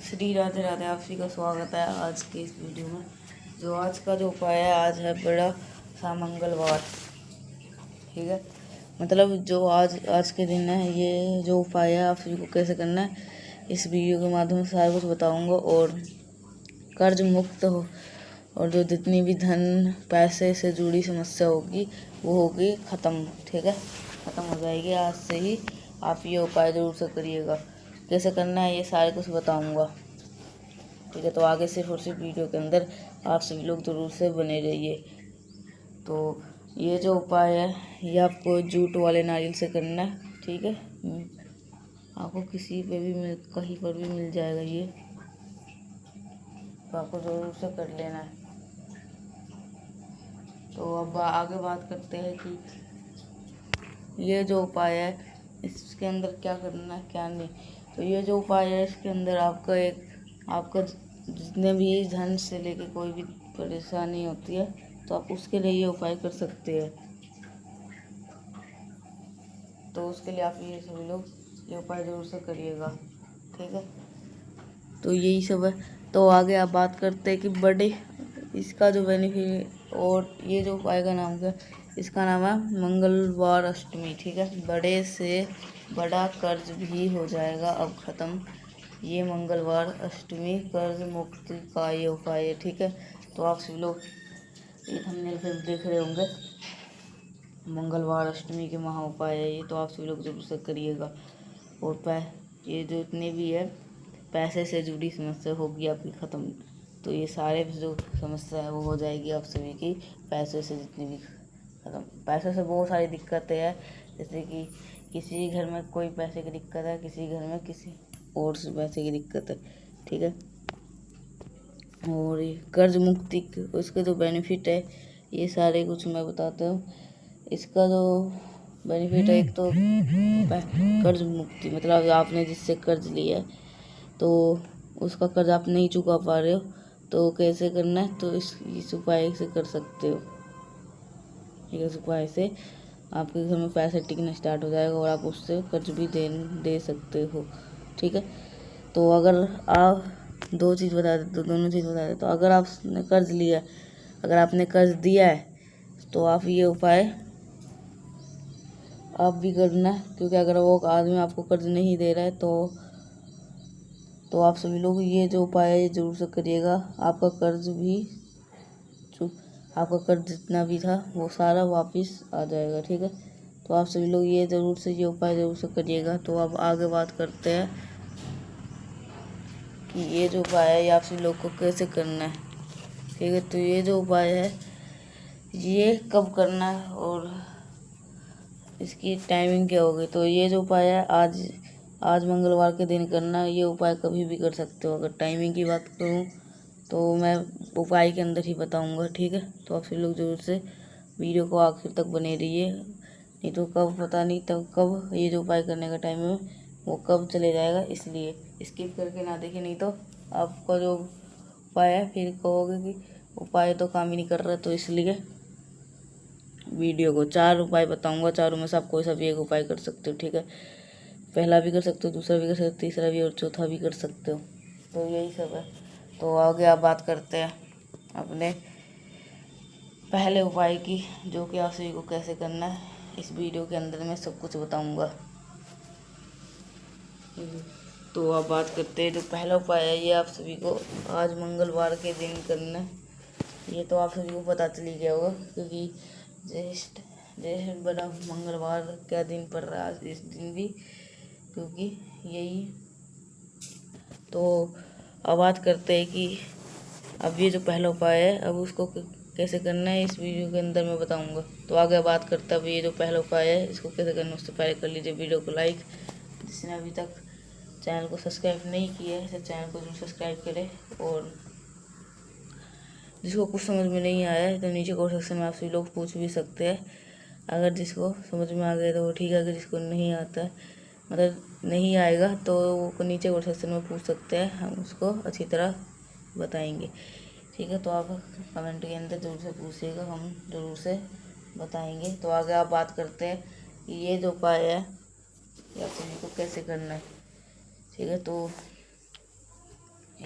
श्री राधे राधे। आप सभी का स्वागत है आज के इस वीडियो में। जो आज का जो उपाय है, आज है बड़ा सा मंगलवार। ठीक है, मतलब जो आज के दिन है, ये जो उपाय है आप सभी को कैसे करना है इस वीडियो के माध्यम से सारा कुछ बताऊंगा। और कर्ज मुक्त हो, और जो जितनी भी धन पैसे से जुड़ी समस्या होगी वो होगी ख़त्म। ठीक है, ख़त्म हो जाएगी आज से ही। आप ये उपाय ज़रूर से करिएगा। कैसे करना है ये सारे कुछ बताऊंगा। ठीक है, तो आगे सिर्फ और सिर्फ वीडियो के अंदर आप सभी लोग ज़रूर से बने रहिए। तो ये जो उपाय है ये आपको जूट वाले नारियल से करना है। ठीक है, आपको किसी पे भी कहीं पर भी मिल जाएगा ये, तो आपको ज़रूर से कर लेना है। तो अब आगे बात करते हैं कि ये जो उपाय है इसके अंदर क्या करना है क्या नहीं। तो ये जो उपाय है इसके अंदर आपका जितने भी धन से लेके कोई भी परेशानी होती है तो आप उसके लिए ये उपाय कर सकते हैं। तो उसके लिए आप ये सभी लोग ये उपाय ज़रूर से करिएगा। ठीक है, तो यही सब है। तो आगे आप बात करते हैं कि बड़े इसका जो बेनिफिट, और ये जो उपाय का नाम क्या, इसका नाम है मंगलवार अष्टमी। ठीक है, बड़े से बड़ा कर्ज भी हो जाएगा अब ख़त्म। ये मंगलवार अष्टमी कर्ज मुक्ति का ये उपाय है। ठीक है, तो आप सभी लोग ये थंबनेल पे देख रहे होंगे, मंगलवार अष्टमी के महा उपाय है ये, तो आप सभी लोग जरूर से करिएगा। और ये जो इतने भी है पैसे से जुड़ी समस्या होगी आपकी ख़त्म। तो ये सारे जो समस्या है वो हो जाएगी आप सभी की, पैसे से जितनी भी ख़त्म। पैसे से बहुत सारी दिक्कतें हैं, जैसे कि किसी घर में कोई पैसे की दिक्कत है, किसी घर में किसी और से पैसे की दिक्कत है। ठीक है, और ये कर्ज मुक्ति उसके जो बेनिफिट है ये सारे कुछ मैं बताता हूँ। इसका जो बेनिफिट है, एक तो कर्ज मुक्ति, मतलब आपने जिससे कर्ज लिया है तो उसका कर्ज आप नहीं चुका पा रहे हो, तो कैसे करना है, तो इस उपाय से कर सकते हो। ठीक है, इस उपाय से आपके घर में पैसे टिकना स्टार्ट हो जाएगा और आप उससे कर्ज भी दे सकते हो। ठीक है, तो अगर आप दोनों चीज़ बता दें, तो अगर आपने कर्ज लिया, अगर आपने कर्ज दिया है तो आप ये उपाय आप भी करना है। क्योंकि अगर वो आदमी आपको कर्ज नहीं दे रहा है तो आप सभी लोग ये जो उपाय है ये ज़रूर से करिएगा। आपका कर्ज जितना भी था वो सारा वापस आ जाएगा। ठीक है, तो आप सभी लोग ये उपाय ज़रूर से करिएगा। तो अब आगे बात करते हैं कि ये जो उपाय है ये आप सभी लोग को कैसे करना है। ठीक है, तो ये जो उपाय है ये कब करना है और इसकी टाइमिंग क्या होगी। तो ये जो उपाय है आज मंगलवार के दिन करना है। ये उपाय कभी भी कर सकते हो। अगर टाइमिंग की बात करूँ तो मैं उपाय के अंदर ही बताऊंगा। ठीक है, तो आप सभी लोग जरूर से वीडियो को आखिर तक बने रहिए, नहीं तो कब पता नहीं तब कब ये जो उपाय करने का टाइम है वो कब चले जाएगा। इसलिए स्किप करके ना देखें, नहीं तो आपका जो उपाय है फिर कहोगे कि उपाय तो काम ही नहीं कर रहा। तो इसलिए वीडियो को 4 उपाय बताऊंगा, चारों में से आप कोई सा भी एक उपाय कर सकते हो। ठीक है, पहला भी कर सकते हो, दूसरा भी कर सकते हो, तीसरा भी और चौथा भी कर सकते हो। तो यही सब है। तो आगे आप बात करते हैं अपने पहले उपाय की, जो कि आप सभी को कैसे करना है इस वीडियो के अंदर मैं सब कुछ बताऊंगा। तो आप बात करते हैं जो पहला उपाय है ये आप सभी को आज मंगलवार के दिन करना है। ये तो आप सभी को पता चल ही गया होगा, क्योंकि ज्येष्ठ बड़ा मंगलवार का दिन पड़ रहा है आज इस दिन भी, क्योंकि यही। तो अब बात करते हैं कि अब ये जो पहला उपाय है अब उसको कैसे करना है इस वीडियो के अंदर मैं बताऊंगा। तो आगे बात करते हैं अब ये जो पहला उपाय है इसको कैसे करना है। उससे पहले कर लीजिए वीडियो को लाइक, जिसने अभी तक चैनल को सब्सक्राइब नहीं किया है तो चैनल को जरूर सब्सक्राइब करें। और जिसको कुछ समझ में नहीं आया है तो नीचे कमेंट सेक्शन में आप सभी लोग पूछ भी सकते हैं। अगर जिसको समझ में आ गया तो वो ठीक है, अगर जिसको नहीं आता है मतलब नहीं आएगा तो वो नीचे कमेंट सेक्शन में पूछ सकते हैं, हम उसको अच्छी तरह बताएंगे। ठीक है, तो आप कमेंट के अंदर ज़रूर से पूछिएगा, हम ज़रूर से बताएंगे। तो आगे आप बात करते हैं कि ये जो उपाय है ये आप सभी को कैसे करना है। ठीक है, तो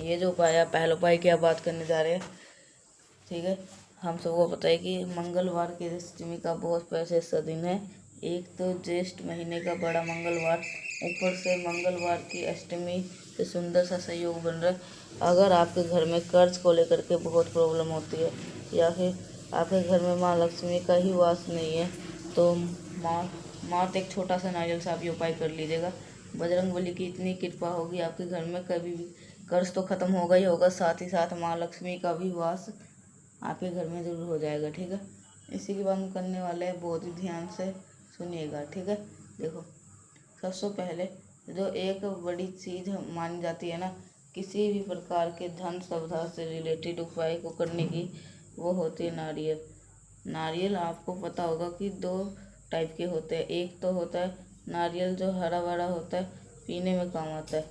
ये जो उपाय है, पहले उपाय की आप बात करने जा रहे हैं, ठीक है। हम सबको पता है कि मंगलवार की अष्टमी का बहुत प्रशस्त दिन है। एक तो ज्येष्ठ महीने का बड़ा मंगलवार, ऊपर से मंगलवार की अष्टमी से सुंदर सा संयोग बन रहा है। अगर आपके घर में कर्ज को लेकर के बहुत प्रॉब्लम होती है, या फिर आपके घर में माँ लक्ष्मी का ही वास नहीं है, तो मात्र एक छोटा सा नारियल से आप ये उपाय कर लीजिएगा। बजरंगबली की इतनी कृपा होगी आपके घर में, कभी भी कर्ज तो खत्म होगा ही होगा, साथ ही साथ माँ लक्ष्मी का भी वास आपके घर में ज़रूर हो जाएगा, ठीक है। इसी के बाद हम करने वाले हैं, बहुत ही ध्यान से सुनिएगा, ठीक है। देखो, सबसे पहले जो एक बड़ी चीज़ मानी जाती है ना किसी भी प्रकार के धन संपदा से रिलेटेड उपाय को करने की, वो होती है नारियल। नारियल आपको पता होगा कि दो टाइप के होते हैं। एक तो होता है नारियल जो हरा भरा होता है, पीने में काम आता है।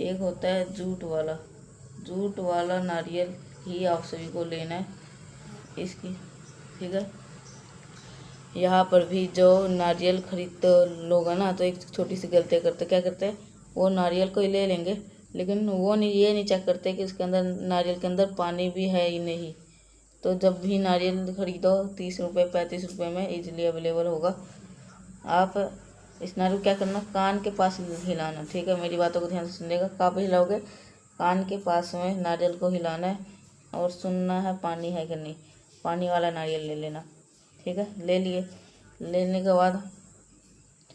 एक होता है जूट वाला नारियल ही आप सभी को लेना है इसकी, ठीक है। यहाँ पर भी जो नारियल खरीदते लोग हैं ना, तो एक छोटी सी गलती करते, क्या करते हैं, वो नारियल को ही ले लेंगे, लेकिन वो ये नहीं चेक करते कि उसके अंदर, नारियल के अंदर पानी भी है ही नहीं। तो जब भी नारियल खरीदो 30 रुपये 35 रुपये में इजीली अवेलेबल होगा। आप इस नारियल क्या करना, कान के पास हिलाना, ठीक है। मेरी बातों को ध्यान से सुनिएगा। कहाँ पे हिलाओगे, कान के पास में नारियल को हिलाना है और सुनना है पानी है कि नहीं। पानी वाला नारियल ले लेना, ठीक है। ले लिए, लेने के बाद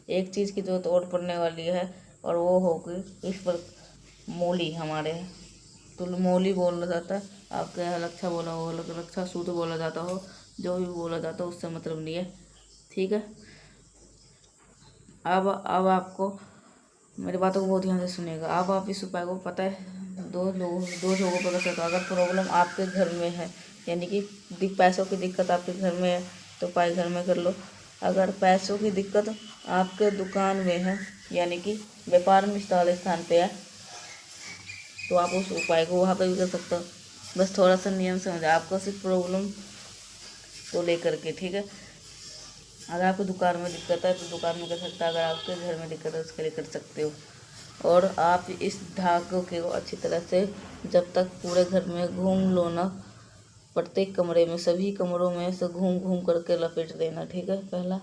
एक चीज़ की जरूरत और पड़ने वाली है, और वो होगी इस पर मूली। हमारे तो मूली बोला जाता है, आपके यहाँ लच्छा बोला हो, लच्छा सूत बोला जाता हो, जो भी बोला जाता हो उससे मतलब नहीं है, ठीक है। अब आपको मेरी बातों को बहुत ध्यान से सुनिएगा। अब आप इस उपाय को, पता है, दो लोगों पर कर सकते हो। अगर प्रॉब्लम आपके घर में है, यानी कि पैसों की दिक्कत आपके घर में है, तो उपाय घर में कर लो। अगर पैसों की दिक्कत आपके दुकान में है, यानी कि व्यापार में स्थान पे है, तो आप उस उपाय को वहाँ पर भी कर सकते हो। बस थोड़ा सा नियम समझ, आपको सिर्फ प्रॉब्लम को लेकर के, ठीक है। अगर आपको दुकान में दिक्कत है तो दुकान में कर सकते हो, अगर आपके घर में दिक्कत है उसके लिए कर सकते हो। और आप इस धागे को अच्छी तरह से जब तक पूरे घर में घूम लो ना, प्रत्येक कमरे में, सभी कमरों में से घूम घूम करके लपेट देना, ठीक है, पहला।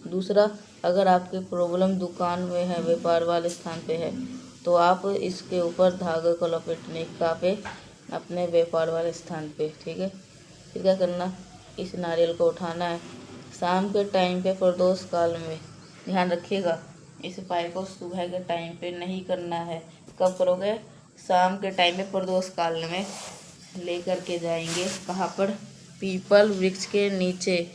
दूसरा, अगर आपकी प्रॉब्लम दुकान में है, व्यापार वाले स्थान पे है, तो आप इसके ऊपर धागे को लपेटने का पे अपने व्यापार वाले स्थान पे, ठीक है। फिर क्या करना, इस नारियल को उठाना है शाम के टाइम पे प्रदोष काल में। ध्यान रखिएगा, इस उपाय को सुबह के टाइम पे नहीं करना है। कब करोगे, शाम के टाइम पे प्रदोष काल में लेकर के जाएंगे, कहाँ पर, पीपल वृक्ष के नीचे,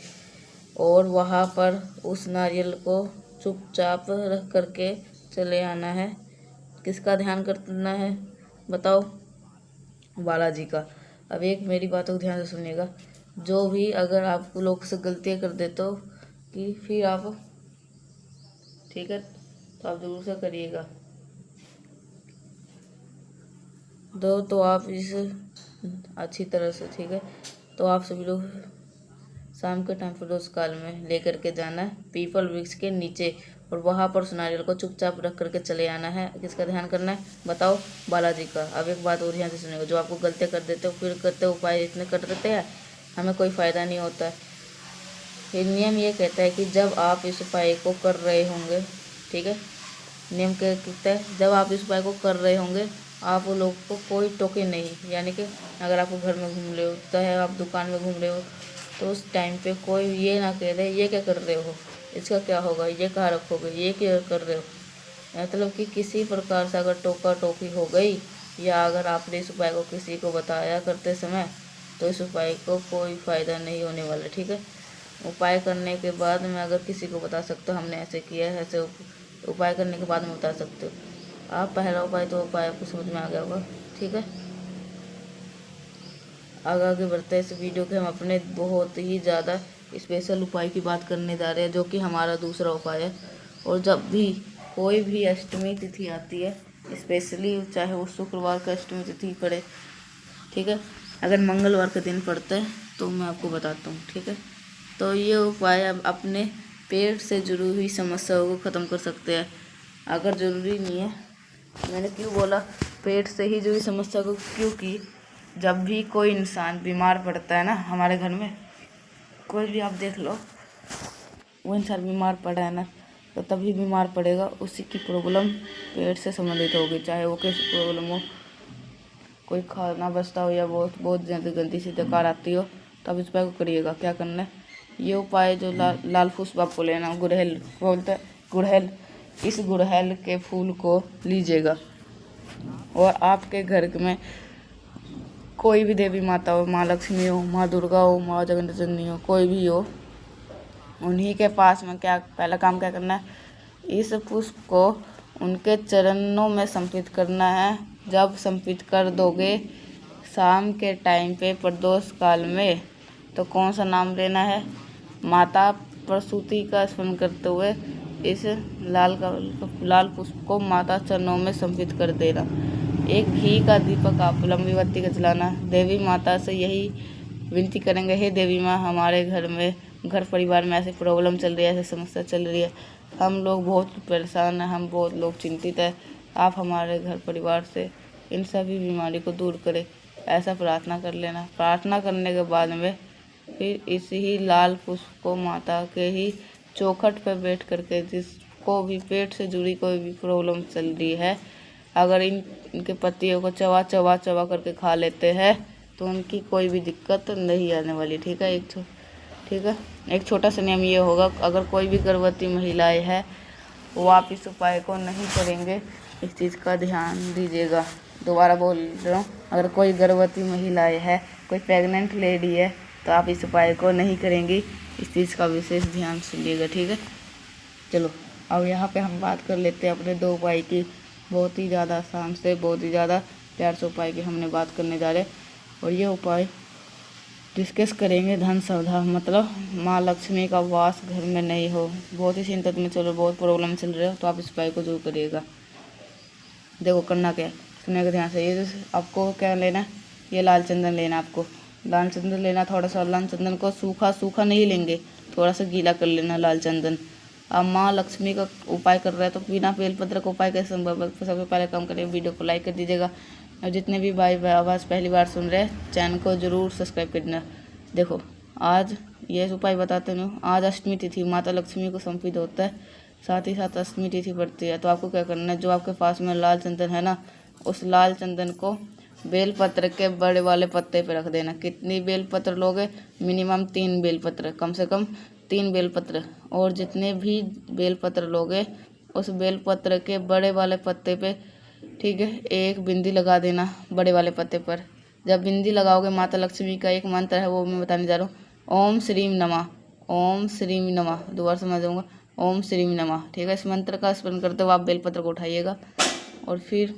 और वहाँ पर उस नारियल को चुपचाप रख करके चले आना है। किसका ध्यान करना है बताओ, बालाजी का। अब एक मेरी बातों को ध्यान से सुनिएगा, जो भी अगर आप लोग से गलतियाँ कर देते हो कि फिर आप, ठीक है, तो आप जरूर से करिएगा। तो आप इस अच्छी तरह से, ठीक है। तो आप सभी लोग शाम के टाइम प्रदोष काल में लेकर के जाना है पीपल वृक्ष के नीचे, और वहाँ पर उस नारियल को चुपचाप रख करके चले आना है। किसका ध्यान करना है बताओ, बालाजी का। अब एक बात और ध्यान से सुनेगा, जो आपको गलतियाँ कर देते हो, फिर करते उपाय इतने कर देते हैं, हमें कोई फ़ायदा नहीं होता है। फिर नियम ये कहता है कि जब आप इस उपाय को कर रहे होंगे, ठीक है, नियम क्या कहता है, जब आप इस उपाय को कर रहे होंगे, आप वो लोग को कोई टोके नहीं। यानी कि अगर आप घर में घूम रहे हो, चाहे आप दुकान में घूम रहे हो, तो उस टाइम पे कोई ये ना कह दे ये क्या कर रहे हो, इसका क्या होगा, ये कहाँ रखोगे, ये क्या कर रहे हो। मतलब कि किसी प्रकार से अगर टोका टोकी हो गई, या अगर आपने इस उपाय को किसी को बताया करते समय, तो इस उपाय को कोई फ़ायदा नहीं होने वाला, ठीक है। उपाय करने के बाद में अगर किसी को बता सकते हो हमने ऐसे किया है, ऐसे उपाय करने के बाद में बता सकते हो आप। पहला उपाय तो उपाय आपको समझ में आ गया होगा, ठीक है। आगे बढ़ते हैं इस वीडियो के, हम अपने बहुत ही ज़्यादा स्पेशल उपाय की बात करने जा रहे हैं, जो कि हमारा दूसरा उपाय है। और जब भी कोई भी अष्टमी तिथि आती है, स्पेशली चाहे वो शुक्रवार का अष्टमी तिथि पड़े, ठीक है, अगर मंगलवार का दिन पड़ता है, तो मैं आपको बताता हूँ, ठीक है। तो ये उपाय अब अपने पेट से जुड़ी हुई समस्याओं को ख़त्म कर सकते हैं। अगर ज़रूरी नहीं है, मैंने क्यों बोला पेट से ही जुड़ी समस्या को, क्योंकि जब भी कोई इंसान बीमार पड़ता है ना, हमारे घर में कोई भी आप देख लो, वो इंसान बीमार पड़ा है ना, तो तभी बीमार पड़ेगा उसी की प्रॉब्लम पेट से संबंधित होगी, चाहे वो कैसी प्रॉब्लम हो, कोई खाना बचता हो या बहुत बहुत ज़्यादा गंदी सी डकार आती हो, तो आप इस उपाय को करिएगा। क्या करना है, ये उपाय जो लाल पुष्प आपको लेना, गुड़हल बोलते हैं, गुड़हल, इस गुड़हल के फूल को लीजिएगा और आपके घर में कोई भी देवी माता हो, माँ लक्ष्मी हो, माँ दुर्गा हो, माँ जगन्नाथ हो, कोई भी हो, उन्हीं के पास में क्या पहला काम क्या करना है, इस पुष्प को उनके चरणों में समर्पित करना है। जब समर्पित कर दोगे शाम के टाइम पे प्रदोष काल में, तो कौन सा नाम लेना है, माता प्रसूति का स्मरण करते हुए इस लाल पुष्प को माता चरणों में समर्पित कर देना। एक घी का दीपक आप लंबी बत्ती का जलाना। देवी माता से यही विनती करेंगे, हे देवी माँ, हमारे घर परिवार में ऐसी प्रॉब्लम चल रही है, ऐसी समस्या चल रही है, हम लोग बहुत परेशान हैं, हम बहुत लोग चिंतित है, आप हमारे घर परिवार से इन सभी बीमारी को दूर करें। ऐसा प्रार्थना कर लेना। प्रार्थना करने के बाद में फिर इसी ही लाल पुष्प को माता के ही चौखट पर बैठ करके, जिसको भी पेट से जुड़ी कोई भी प्रॉब्लम चल रही है, अगर इनके पत्तियों को चबा करके खा लेते हैं तो उनकी कोई भी दिक्कत नहीं आने वाली। ठीक है, एक छोटा सा नियम ये होगा, अगर कोई भी गर्भवती महिलाएं है वो आप इस उपाय को नहीं करेंगे, इस चीज़ का ध्यान दीजिएगा। दोबारा बोल रहा हूँ, अगर कोई गर्भवती महिलाएं है, कोई प्रेग्नेंट लेडी है, तो आप इस उपाय को नहीं करेंगी, इस चीज़ का विशेष ध्यान सुनिएगा। ठीक है, चलो अब यहाँ पे हम बात कर लेते हैं अपने 2 उपाय की। बहुत ही ज़्यादा आसान से, बहुत ही ज़्यादा प्यार से उपाय की हमने बात करने जा रहे, और ये उपाय डिस्कस करेंगे धन सौधा, मतलब माँ लक्ष्मी का वास घर में नहीं हो, बहुत ही चिंतित में चलो, बहुत प्रॉब्लम चल रही हो, तो आप इस उपाय को जरूर करिएगा। देखो करना क्या है, सुनिए का ध्यान से। ये आपको क्या लेना है, ये लाल चंदन लेना, आपको लाल चंदन लेना। थोड़ा सा लाल चंदन को सूखा नहीं लेंगे, थोड़ा सा गीला कर लेना लाल चंदन। आप माँ लक्ष्मी का उपाय कर रहे हैं तो बिना बेलपत्र का उपाय कैसे संभव है। सबसे पहले काम करें, वीडियो को लाइक कर दीजिएगा, और जितने भी भाई आवाज़ पहली बार सुन रहे हैं चैनल को जरूर सब्सक्राइब कर देना। देखो आज ये उपाय बताते हैं, आज अष्टमी तिथि माता लक्ष्मी को समर्पित होता है, साथ ही साथ अष्टमी तिथि पड़ती है। तो आपको क्या करना है, जो आपके पास में लाल चंदन है ना, उस लाल चंदन को बेलपत्र के बड़े वाले पत्ते पे रख देना। कितनी बेलपत्र लोगे, मिनिमम 3 बेलपत्र, कम से कम 3 बेलपत्र, और जितने भी बेलपत्र लोगे उस बेलपत्र के बड़े वाले पत्ते पे, ठीक है, एक बिंदी लगा देना बड़े वाले पत्ते पर। जब बिंदी लगाओगे, माता लक्ष्मी का एक मंत्र है वो मैं बताने जा रहा हूँ, ओम श्रीम नमः, ओम श्रीम नमः, दोबारा समझ दूँगा, ओम श्रीम नमः। ठीक है, इस मंत्र का स्मरण करते हुए आप बेलपत्र को उठाइएगा, और फिर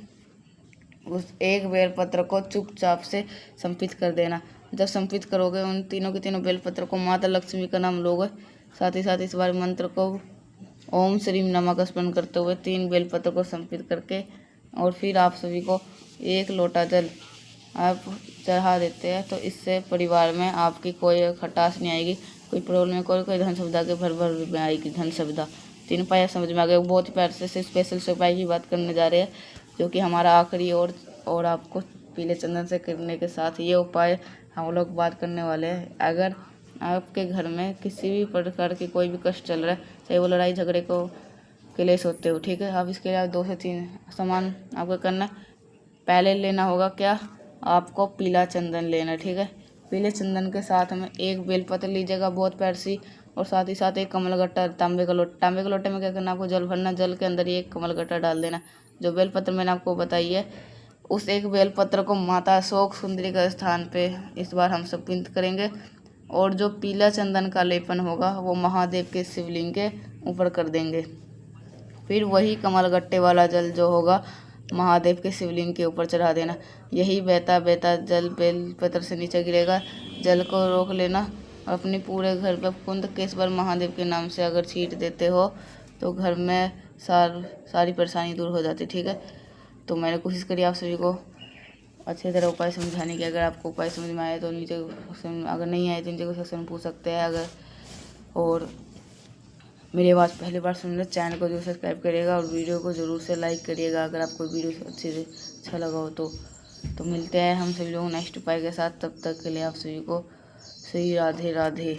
उस एक बेलपत्र को चुपचाप से समर्पित कर देना। जब समर्पित करोगे, उन तीनों के तीनों बेलपत्र को माता लक्ष्मी का नाम लोगे, साथ ही साथ इस बार मंत्र को ओम श्रीम नमः का स्मरण करते हुए 3 बेलपत्र को समर्पित करके, और फिर आप सभी को 1 लोटा जल आप चढ़ा देते हैं, तो इससे परिवार में आपकी कोई खटास नहीं आएगी, कोई प्रॉब्लम है, कोई धन सुविधा के भर में आएगी धन सुविधा। 3 उपाय समझ में आ गए। बहुत ही प्यार से स्पेशल से उपाय की बात करने जा रहे हैं, जो कि हमारा आखिरी और आपको पीले चंदन से करने के साथ ये उपाय हम लोग बात करने वाले हैं। अगर आपके घर में किसी भी प्रकार की कोई भी कष्ट चल रहा है, चाहे वो लड़ाई झगड़े को क्लेश होते हो, ठीक है, आप इसके लिए 2 से 3 सामान आपको करना है। पहले लेना होगा क्या, आपको पीला चंदन लेना, ठीक है। पीले चंदन के साथ में 1 बेलपत्र लीजिएगा बहुत प्यार सी, और साथ ही साथ 1 कमलगट्टा तांबे का लोटे में क्या करना, आपको जल भरना, जल के अंदर 1 कमलगट्टा डाल देना। जो बेलपत्र मैंने आपको बताई है, उस 1 बेलपत्र को माता अशोक सुंदरी का स्थान पे इस बार हम समर्पित करेंगे, और जो पीला चंदन का लेपन होगा वो महादेव के शिवलिंग के ऊपर कर देंगे। फिर वही कमलगट्टे वाला जल जो होगा महादेव के शिवलिंग के ऊपर चढ़ा देना। यही बहता जल बेलपत्र से नीचे गिरेगा, जल को रोक लेना, अपने पूरे घर पर कुंदकेश्वर महादेव के नाम से अगर छींट देते हो तो घर में सारी परेशानी दूर हो जाती। ठीक है, तो मैंने कोशिश करी आप सभी को अच्छी तरह उपाय समझाने की। अगर आपको उपाय समझ में आए तो नीचे, अगर नहीं आए तो नीचे को सेक्शन में पूछ सकते हैं। अगर और मेरी आवाज़ पहली बार सुन रहे चैनल को जरूर सब्सक्राइब करिएगा, और वीडियो को ज़रूर से लाइक करिएगा अगर आपको वीडियो अच्छी अच्छा लगा हो तो मिलते हैं हम सभी लोग नेक्स्ट उपाय के साथ। तब तक के लिए आप सभी को सही राधे राधे।